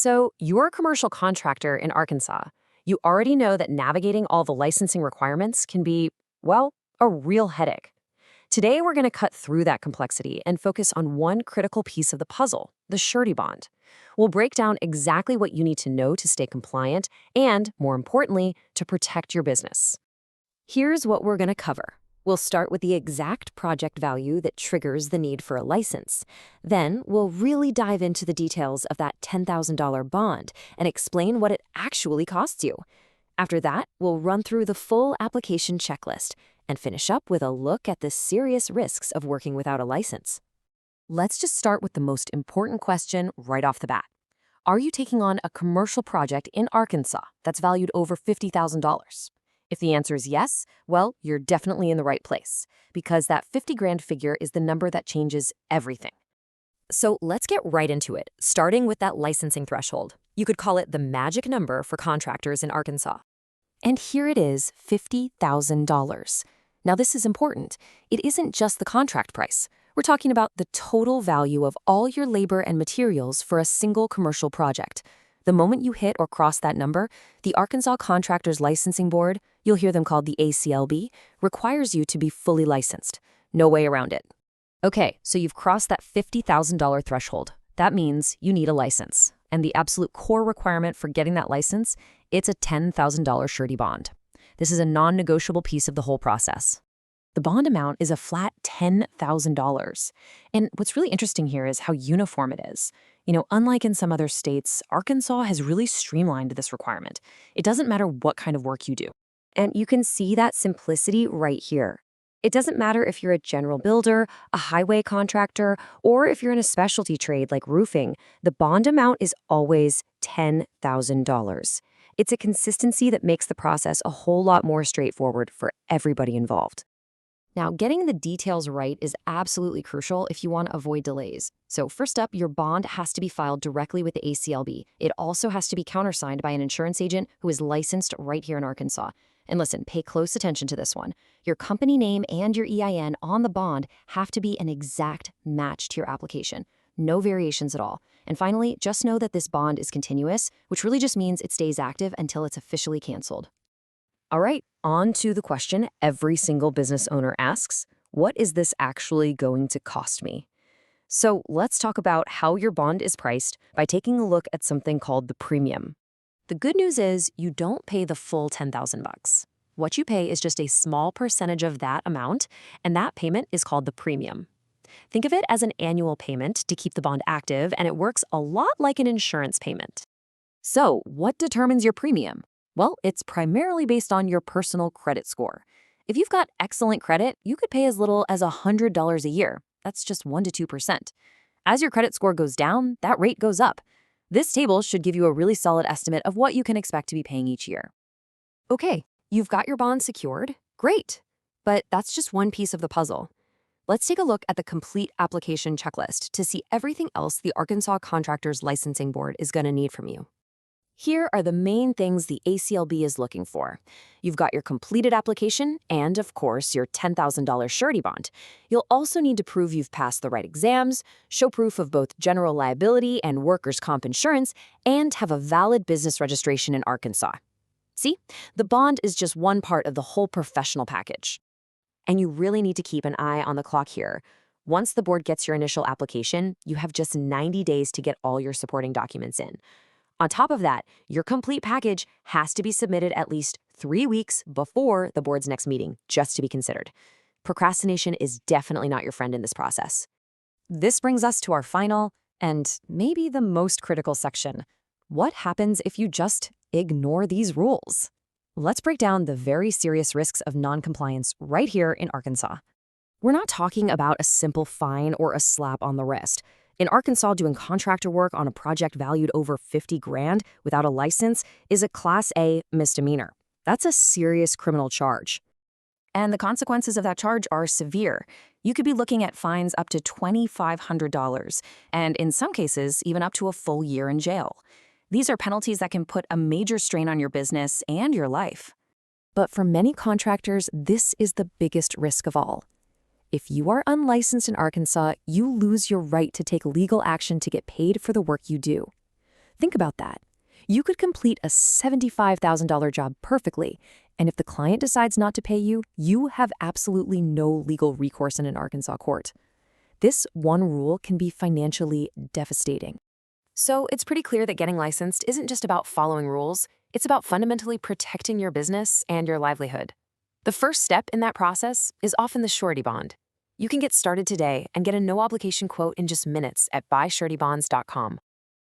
So, you're a commercial contractor in Arkansas. You already know that navigating all the licensing requirements can be, well, a real headache. Today, we're going to cut through that complexity and focus on one critical piece of the puzzle, the surety bond. We'll break down exactly what you need to know to stay compliant and, more importantly, to protect your business. Here's what we're going to cover. We'll start with the exact project value that triggers the need for a license. Then we'll really dive into the details of that $10,000 bond and explain what it actually costs you. After that, we'll run through the full application checklist and finish up with a look at the serious risks of working without a license. Let's just start with the most important question right off the bat. Are you taking on a commercial project in Arkansas that's valued over $50,000? If the answer is yes, well, you're definitely in the right place, because that 50 grand figure is the number that changes everything. So let's get right into it, starting with that licensing threshold. You could call it the magic number for contractors in Arkansas. And here it is, $50,000. Now this is important. It isn't just the contract price. We're talking about the total value of all your labor and materials for a single commercial project. The moment you hit or cross that number, the Arkansas Contractors Licensing Board, you'll hear them called the ACLB, requires you to be fully licensed. No way around it. Okay, so you've crossed that $50,000 threshold. That means you need a license. And the absolute core requirement for getting that license, it's a $10,000 surety bond. This is a non-negotiable piece of the whole process. The bond amount is a flat $10,000. And what's really interesting here is how uniform it is. Unlike in some other states, Arkansas has really streamlined this requirement. It doesn't matter what kind of work you do. And you can see that simplicity right here. It doesn't matter if you're a general builder, a highway contractor, or if you're in a specialty trade like roofing, the bond amount is always $10,000. It's a consistency that makes the process a whole lot more straightforward for everybody involved. Now, getting the details right is absolutely crucial if you want to avoid delays. So first up, your bond has to be filed directly with the ACLB. It also has to be countersigned by an insurance agent who is licensed right here in Arkansas. And listen, pay close attention to this one. Your company name and your EIN on the bond have to be an exact match to your application. No variations at all. And finally, just know that this bond is continuous, which really just means it stays active until it's officially canceled. All right, on to the question every single business owner asks, what is this actually going to cost me? So let's talk about how your bond is priced by taking a look at something called the premium. The good news is you don't pay the full $10,000. What you pay is just a small percentage of that amount, and that payment is called the premium. Think of it as an annual payment to keep the bond active, and it works a lot like an insurance payment. So what determines your premium? Well, it's primarily based on your personal credit score. If you've got excellent credit, you could pay as little as $100 a year. That's just 1 to 2%. As your credit score goes down, that rate goes up. This table should give you a really solid estimate of what you can expect to be paying each year. Okay, you've got your bond secured. Great. But that's just one piece of the puzzle. Let's take a look at the complete application checklist to see everything else the Arkansas Contractors Licensing Board is going to need from you. Here are the main things the ACLB is looking for. You've got your completed application and, of course, your $10,000 surety bond. You'll also need to prove you've passed the right exams, show proof of both general liability and workers' comp insurance, and have a valid business registration in Arkansas. See, the bond is just one part of the whole professional package. And you really need to keep an eye on the clock here. Once the board gets your initial application, you have just 90 days to get all your supporting documents in. On top of that, your complete package has to be submitted at least 3 weeks before the board's next meeting, just to be considered. Procrastination is definitely not your friend in this process. This brings us to our final, and maybe the most critical section. What happens if you just ignore these rules? Let's break down the very serious risks of noncompliance right here in Arkansas. We're not talking about a simple fine or a slap on the wrist. In Arkansas, doing contractor work on a project valued over 50 grand without a license is a Class A misdemeanor. That's a serious criminal charge. And the consequences of that charge are severe. You could be looking at fines up to $2,500, and in some cases, even up to a full year in jail. These are penalties that can put a major strain on your business and your life. But for many contractors, this is the biggest risk of all. If you are unlicensed in Arkansas, you lose your right to take legal action to get paid for the work you do. Think about that. You could complete a $75,000 job perfectly, and if the client decides not to pay you, you have absolutely no legal recourse in an Arkansas court. This one rule can be financially devastating. So it's pretty clear that getting licensed isn't just about following rules, it's about fundamentally protecting your business and your livelihood. The first step in that process is often the surety bond. You can get started today and get a no-obligation quote in just minutes at buysuretybonds.com.